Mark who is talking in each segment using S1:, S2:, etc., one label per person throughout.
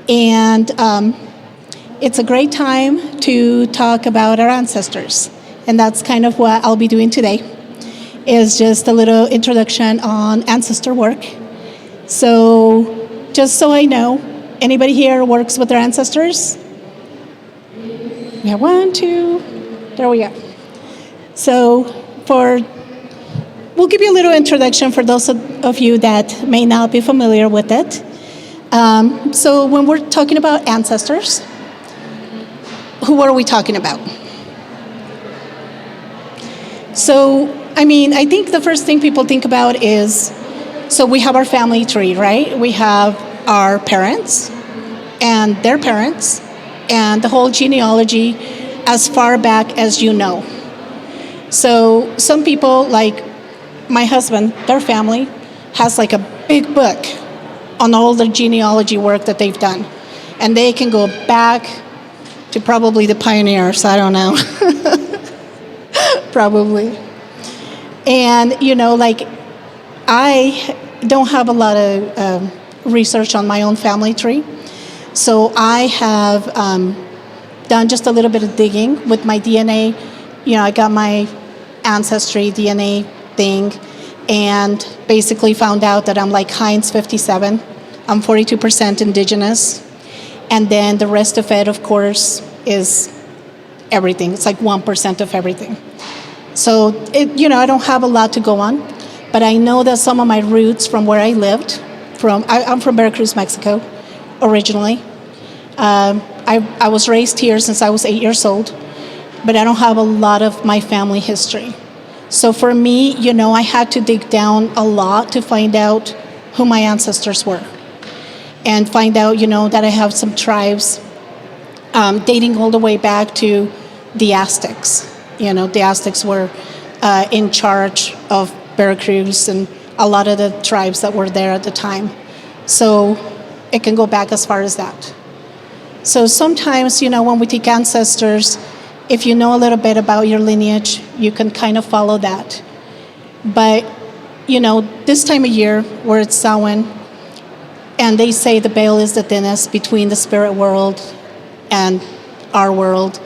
S1: And it's a great time to talk about our ancestors. And that's kind of what I'll be doing today, is just a little introduction on ancestor work. So just so I know, anybody here works with their ancestors? We have 1, 2, there we go. So we'll give you a little introduction for those of you that may not be familiar with it. So when we're talking about ancestors, who are we talking about? So, I think the first thing people think about is, so we have our family tree, right? We have our parents and their parents and the whole genealogy as far back as you know. So some people, like my husband, their family has like a big book on all the genealogy work that they've done. And they can go back to probably the pioneers, I don't know. Probably. And, I don't have a lot of research on my own family tree. So I have done just a little bit of digging with my DNA. I got my ancestry DNA thing and basically found out that I'm like Heinz 57. I'm 42% indigenous. And then the rest of it, of course, is everything. It's like 1% of everything. So, I don't have a lot to go on, but I know that some of my roots from where I lived, I'm from Veracruz, Mexico, originally. I was raised here since I was 8 years old, but I don't have a lot of my family history. So for me, I had to dig down a lot to find out who my ancestors were and find out, that I have some tribes dating all the way back to the Aztecs. The Aztecs were in charge of Veracruz and a lot of the tribes that were there at the time. So it can go back as far as that. So sometimes, when we take ancestors, if you know a little bit about your lineage, you can kind of follow that. But, this time of year where it's Samhain, and they say the veil is the thinnest between the spirit world and our world,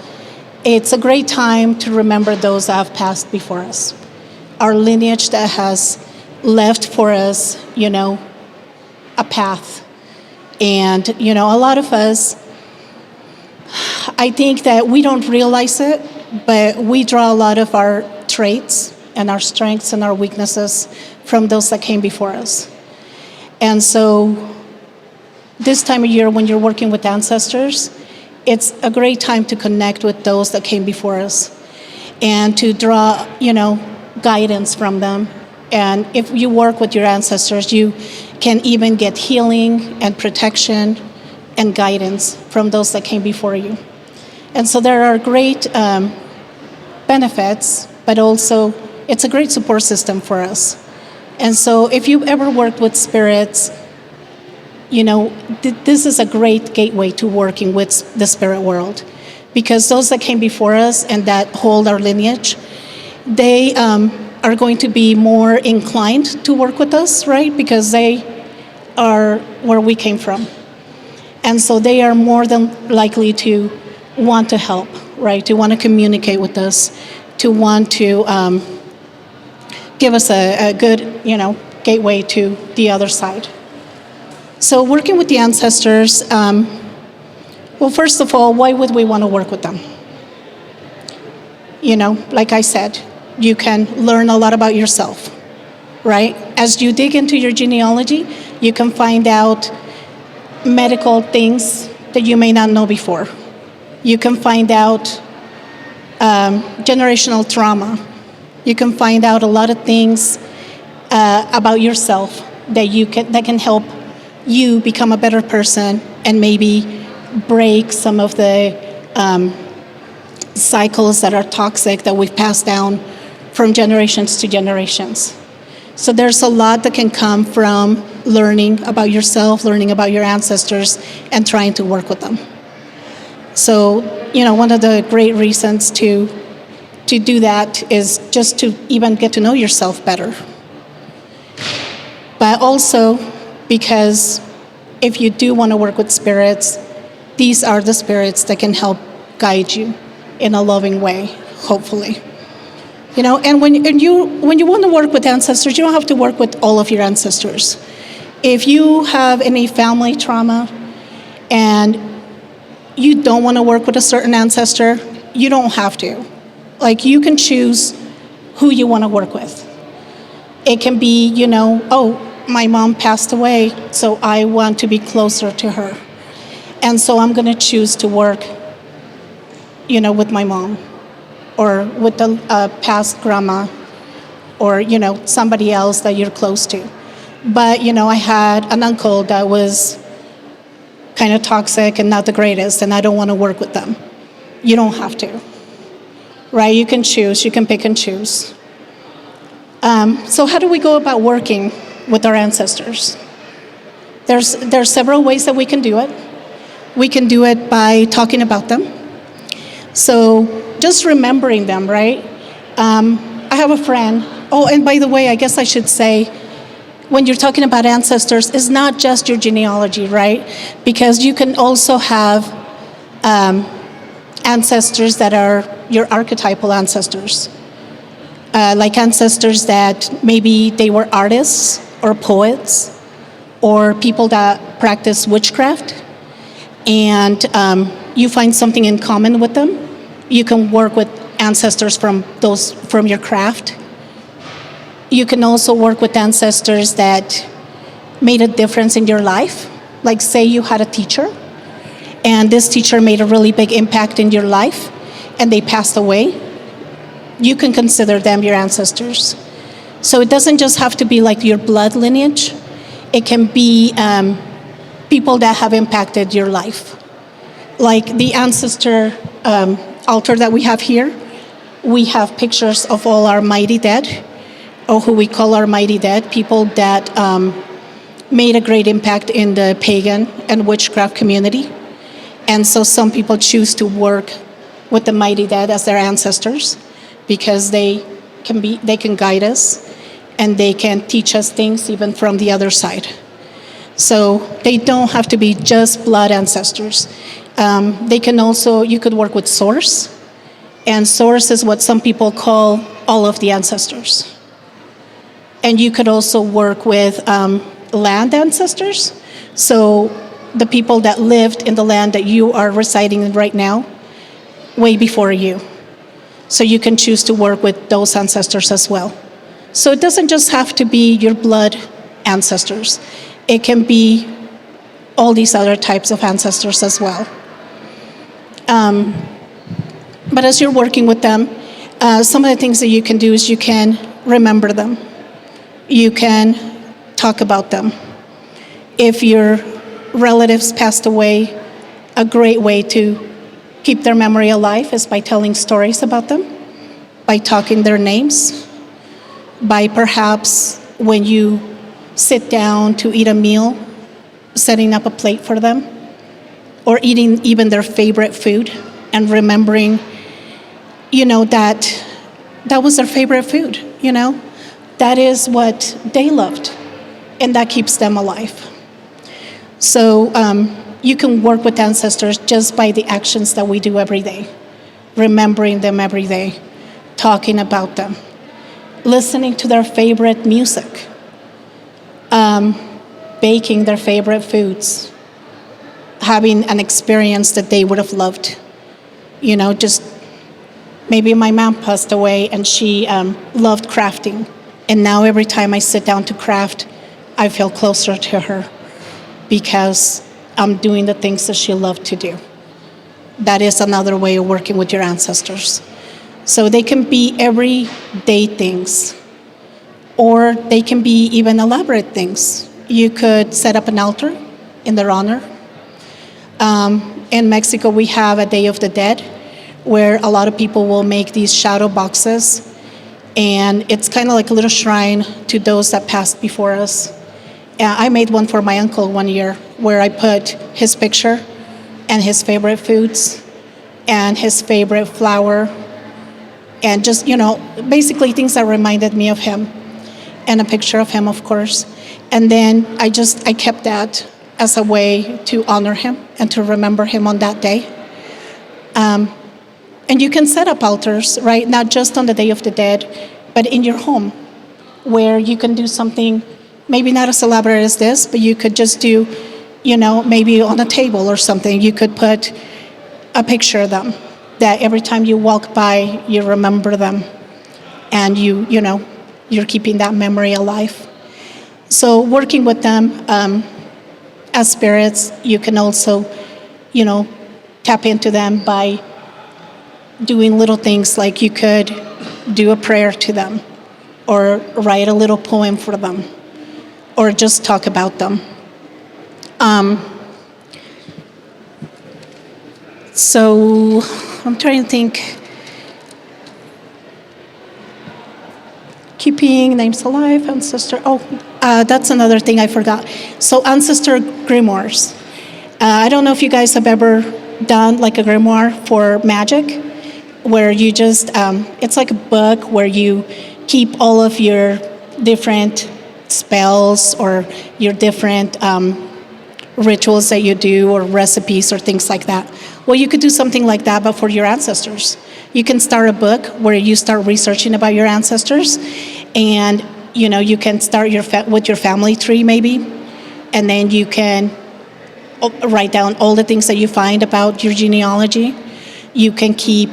S1: it's a great time to remember those that have passed before us. Our lineage that has left for us, a path. And, a lot of us, I think that we don't realize it, but we draw a lot of our traits and our strengths and our weaknesses from those that came before us. And so this time of year when you're working with ancestors, it's a great time to connect with those that came before us and to draw, guidance from them. And if you work with your ancestors, you can even get healing and protection and guidance from those that came before you. And so there are great benefits, but also it's a great support system for us. And so if you've ever worked with spirits, this is a great gateway to working with the spirit world, because those that came before us and that hold our lineage, they are going to be more inclined to work with us, right? Because they are where we came from. And so they are more than likely to want to help, right? To want to communicate with us, to want to give us a good, gateway to the other side. So working with the ancestors, well, first of all, why would we want to work with them? Like I said, you can learn a lot about yourself, right? As you dig into your genealogy, you can find out medical things that you may not know before. You can find out generational trauma. You can find out a lot of things about yourself that can help you become a better person and maybe break some of the cycles that are toxic that we've passed down from generations to generations. So there's a lot that can come from learning about yourself, learning about your ancestors, and trying to work with them. So, one of the great reasons to do that is just to even get to know yourself better. But also because if you do want to work with spirits, these are the spirits that can help guide you in a loving way, hopefully. And when you want to work with ancestors, you don't have to work with all of your ancestors. If you have any family trauma and you don't want to work with a certain ancestor, you don't have to. Like, you can choose who you want to work with. It can be, oh, my mom passed away, so I want to be closer to her. And so I'm going to choose to work, with my mom, or with the past grandma, or, somebody else that you're close to. But, I had an uncle that was kind of toxic and not the greatest, and I don't want to work with them. You don't have to, right? You can choose, you can pick and choose. So how do we go about working with our ancestors? There's several ways that we can do it. We can do it by talking about them. So just remembering them, right? I have a friend. Oh, and by the way, I guess I should say, when you're talking about ancestors, it's not just your genealogy, right? Because you can also have ancestors that are your archetypal ancestors. Like ancestors that maybe they were artists or poets or people that practice witchcraft, and you find something in common with them. You can work with ancestors from your craft. You can also work with ancestors that made a difference in your life. Like, say you had a teacher, and this teacher made a really big impact in your life, and they passed away. You can consider them your ancestors. So it doesn't just have to be like your blood lineage. It can be people that have impacted your life. Like the ancestor altar that we have here, we have pictures of all our mighty dead, or who we call our mighty dead, people that made a great impact in the pagan and witchcraft community. And so some people choose to work with the mighty dead as their ancestors, because they can guide us, and they can teach us things even from the other side. So they don't have to be just blood ancestors. They can also, you could work with source, and source is what some people call all of the ancestors. And you could also work with land ancestors, so the people that lived in the land that you are residing in right now, way before you. So you can choose to work with those ancestors as well. So it doesn't just have to be your blood ancestors. It can be all these other types of ancestors as well. But as you're working with them, some of the things that you can do is you can remember them. You can talk about them. If your relatives passed away, a great way to keep their memory alive is by telling stories about them, by talking their names, by perhaps when you sit down to eat a meal, setting up a plate for them, or eating even their favorite food and remembering, that was their favorite food, That is what they loved, and that keeps them alive. So you can work with ancestors just by the actions that we do every day, remembering them every day, talking about them, listening to their favorite music, baking their favorite foods, having an experience that they would have loved. Just maybe my mom passed away and she loved crafting. And now every time I sit down to craft, I feel closer to her because I'm doing the things that she loved to do. That is another way of working with your ancestors. So they can be everyday things, or they can be even elaborate things. You could set up an altar in their honor. In Mexico, we have a Day of the Dead, where a lot of people will make these shadow boxes, and it's kind of like a little shrine to those that passed before us. I made one for my uncle one year, where I put his picture and his favorite foods and his favorite flower, and just, basically things that reminded me of him, and a picture of him, of course. And then I kept that as a way to honor him and to remember him on that day. And you can set up altars, right? Not just on the Day of the Dead, but in your home, where you can do something, maybe not as elaborate as this, but you could just do, maybe on a table or something, you could put a picture of them, that every time you walk by, you remember them, and you're keeping that memory alive. So working with them as spirits, you can also, tap into them by doing little things like you could do a prayer to them, or write a little poem for them, or just talk about them. So I'm trying to think. Keeping names alive, ancestor. That's another thing I forgot. So ancestor grimoires. I don't know if you guys have ever done like a grimoire for magic, where you just, it's like a book where you keep all of your different spells or your different rituals that you do, or recipes or things like that. Well, you could do something like that, but for your ancestors. You can start a book where you start researching about your ancestors, and you can start with your family tree maybe, and then you can write down all the things that you find about your genealogy. You can keep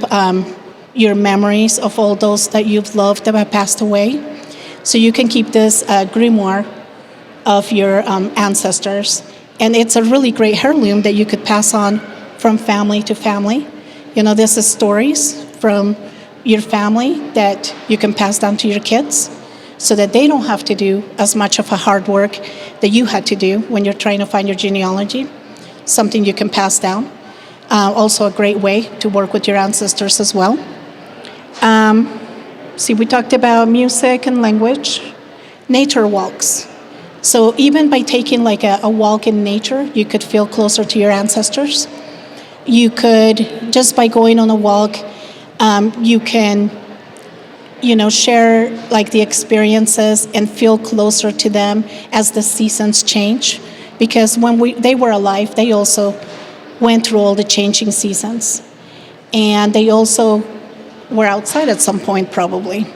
S1: your memories of all those that you've loved that have passed away. So you can keep this grimoire of your ancestors. And it's a really great heirloom that you could pass on from family to family. This is stories from your family that you can pass down to your kids, so that they don't have to do as much of a hard work that you had to do when you're trying to find your genealogy. Something you can pass down. Also a great way to work with your ancestors as well. We talked about music and language. Nature walks. So even by taking like a walk in nature, you could feel closer to your ancestors. You could, just by going on a walk, you can, share like the experiences and feel closer to them as the seasons change. Because when they were alive, they also went through all the changing seasons. And they also were outside at some point probably.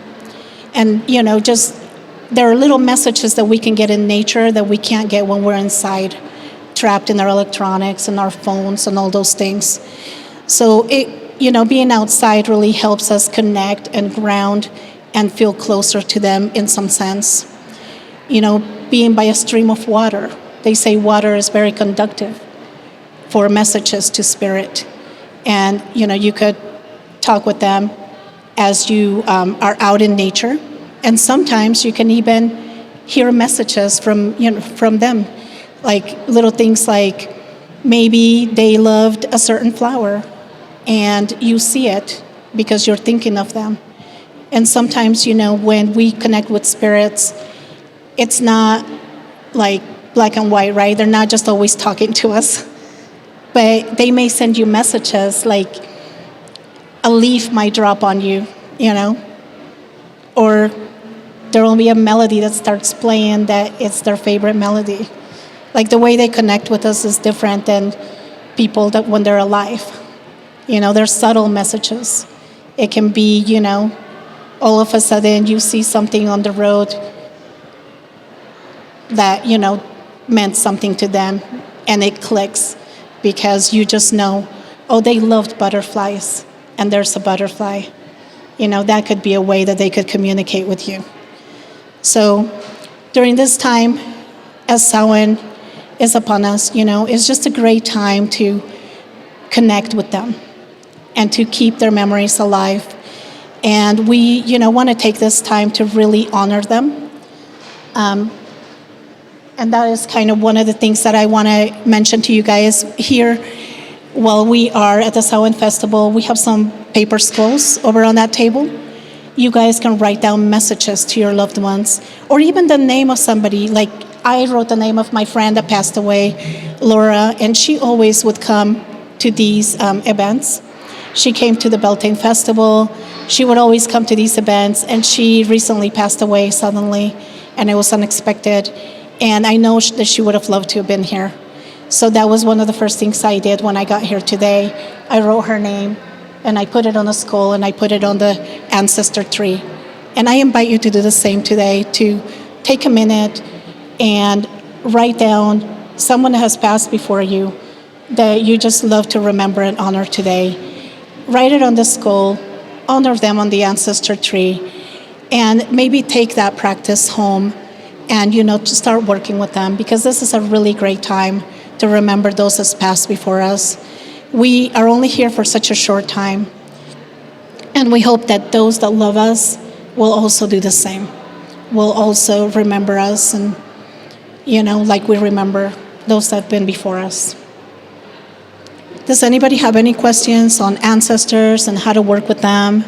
S1: And, there are little messages that we can get in nature that we can't get when we're inside, trapped in our electronics and our phones and all those things. So being outside really helps us connect and ground and feel closer to them in some sense. Being by a stream of water. They say water is very conductive for messages to spirit. And, you could talk with them as you are out in nature. And sometimes you can even hear messages from them, like little things like maybe they loved a certain flower and you see it because you're thinking of them. And sometimes, when we connect with spirits, it's not like black and white, right? They're not just always talking to us, but they may send you messages like a leaf might drop on you, or there will be a melody that starts playing that it's their favorite melody. Like the way they connect with us is different than people that when they're alive. There's subtle messages. It can be, all of a sudden you see something on the road that, meant something to them, and it clicks because you just know, they loved butterflies, and there's a butterfly. That could be a way that they could communicate with you. So during this time, as Samhain is upon us, it's just a great time to connect with them and to keep their memories alive. And we, want to take this time to really honor them. And that is kind of one of the things that I want to mention to you guys here. While we are at the Samhain Festival, we have some paper scrolls over on that table. You guys can write down messages to your loved ones, or even the name of somebody. Like I wrote the name of my friend that passed away, Laura, and she always would come to these events. She came to the Beltane Festival. She would always come to these events, and she recently passed away suddenly, and it was unexpected. And I know that she would have loved to have been here. So that was one of the first things I did when I got here today. I wrote her name, and I put it on a skull, and I put it on the ancestor tree. And I invite you to do the same today, to take a minute and write down someone that has passed before you that you just love to remember and honor today. Write it on the skull, honor them on the ancestor tree, and maybe take that practice home and, to start working with them, because this is a really great time to remember those that's passed before us. We are only here for such a short time, and we hope that those that love us will also do the same, will also remember us, and, like we remember those that have been before us. Does anybody have any questions on ancestors and how to work with them?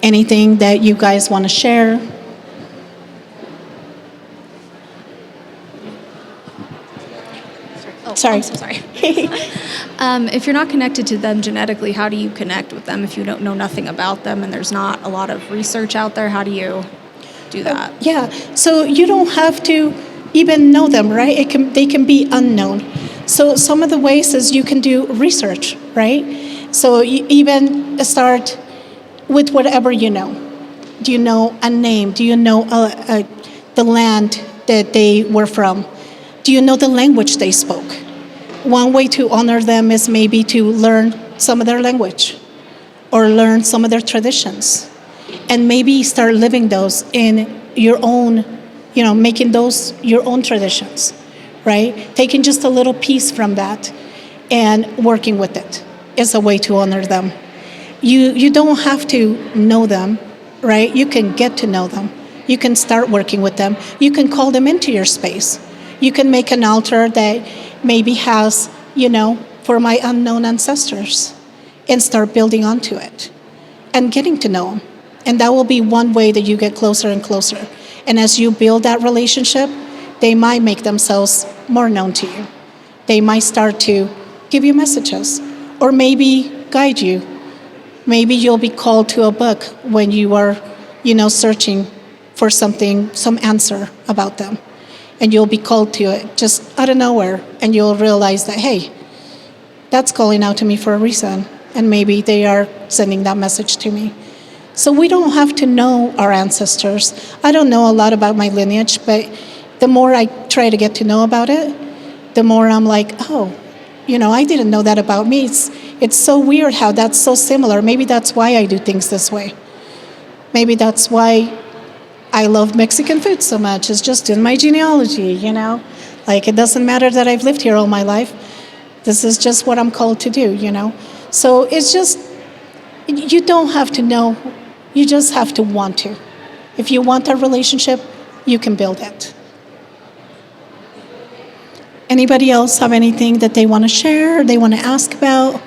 S1: Anything that you guys want to share? Sorry.
S2: I'm so sorry. If you're not connected to them genetically, how do you connect with them if you don't know nothing about them and there's not a lot of research out there? How do you do that?
S1: Yeah, so you don't have to even know them, right? They can be unknown. So some of the ways is you can do research, right? So you even start with whatever you know. Do you know a name? Do you know the land that they were from? Do you know the language they spoke? One way to honor them is maybe to learn some of their language or learn some of their traditions, and maybe start living those in your own, making those your own traditions, right? Taking just a little piece from that and working with it is a way to honor them. You don't have to know them, right? You can get to know them. You can start working with them. You can call them into your space. You can make an altar that maybe has, for my unknown ancestors, and start building onto it and getting to know them. And that will be one way that you get closer and closer. And as you build that relationship, they might make themselves more known to you. They might start to give you messages or maybe guide you. Maybe you'll be called to a book when you are, searching for something, some answer about them. And you'll be called to it just out of nowhere, and you'll realize that, hey, that's calling out to me for a reason, and maybe they are sending that message to me. So we don't have to know our ancestors. I don't know a lot about my lineage, but the more I try to get to know about it, the more I'm like, oh, I didn't know that about me. It's so weird how that's so similar. Maybe that's why I do things this way. Maybe that's why I love Mexican food so much. It's just in my genealogy, Like, it doesn't matter that I've lived here all my life. This is just what I'm called to do, So it's just, you don't have to know. You just have to want to. If you want a relationship, you can build it. Anybody else have anything that they want to share, they want to ask about?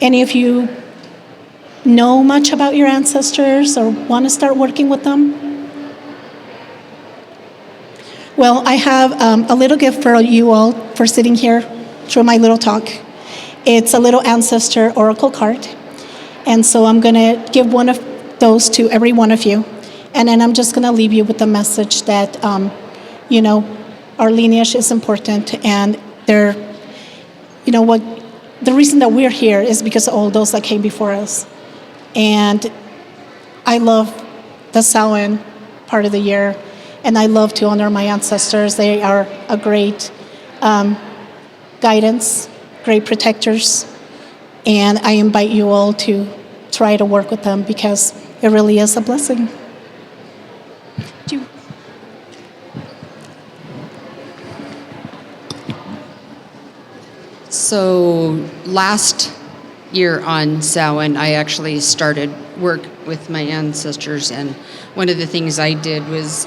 S1: Any of you know much about your ancestors or want to start working with them? Well, I have a little gift for you all for sitting here through my little talk. It's a little ancestor oracle card. And so I'm going to give one of those to every one of you. And then I'm just going to leave you with the message that, our lineage is important, and the reason that we're here is because of all those that came before us. And I love the Samhain part of the year, and I love to honor my ancestors. They are a great guidance, great protectors, and I invite you all to try to work with them because it really is a blessing.
S3: So last year on Samhain, I actually started work with my ancestors, and one of the things I did was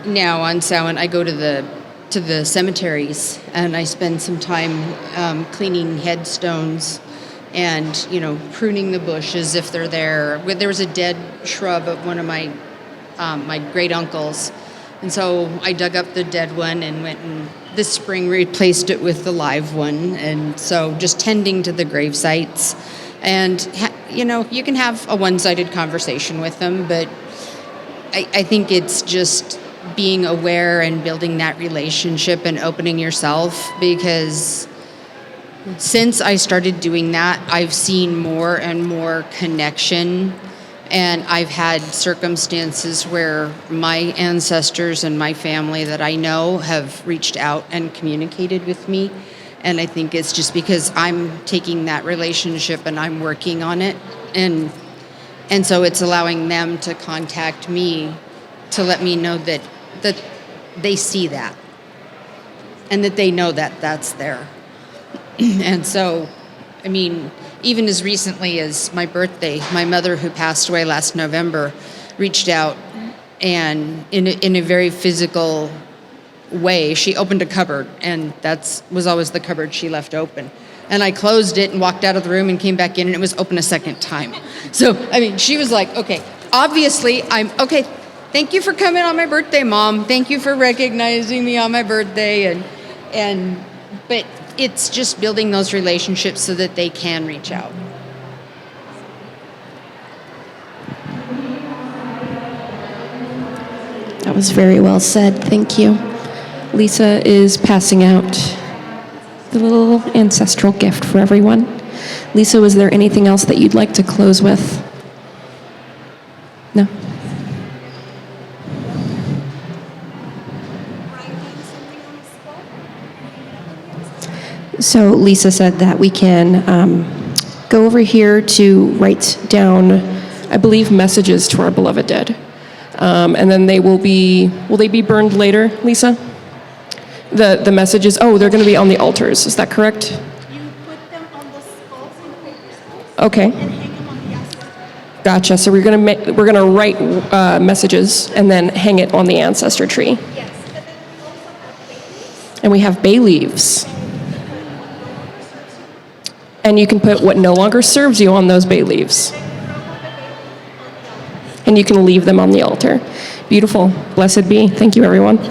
S3: now on Samhain I go to the cemeteries and I spend some time cleaning headstones and pruning the bushes if they're there. There was a dead shrub of one of my great uncles, and so I dug up the dead one and went and this spring replaced it with the live one. And so just tending to the grave sites, and you can have a one-sided conversation with them, but I think it's just being aware and building that relationship and opening yourself, because since I started doing that, I've seen more and more connection, and I've had circumstances where my ancestors and my family that I know have reached out and communicated with me. And I think it's just because I'm taking that relationship and I'm working on it. And so it's allowing them to contact me to let me know that they see that and that they know that that's there. And so, I mean, even as recently as my birthday, my mother, who passed away last November, reached out, and in a very physical way, she opened a cupboard, and that was always the cupboard she left open. And I closed it and walked out of the room and came back in, and it was open a second time. So, I mean, she was like, okay, obviously okay, thank you for coming on my birthday, Mom. Thank you for recognizing me on my birthday. But it's just building those relationships so that they can reach out.
S4: That was very well said. Thank you. Lisa is passing out the little ancestral gift for everyone. Lisa, was there anything else that you'd like to close with? No? So Lisa said that we can go over here to write down, I believe, messages to our beloved dead. And then will they be burned later, Lisa? The messages, they're going to be on the altars. Is that correct?
S1: You put them on the skulls and paper skulls
S4: Okay.
S1: and hang them on the ancestor.
S4: Gotcha. So we're going to write messages and then hang it on the ancestor tree.
S1: Yes, and then we also have babies.
S4: And we have bay leaves. And you can put what no longer serves you on those bay leaves. And you can leave them on the altar. Beautiful. Blessed be. Thank you, everyone.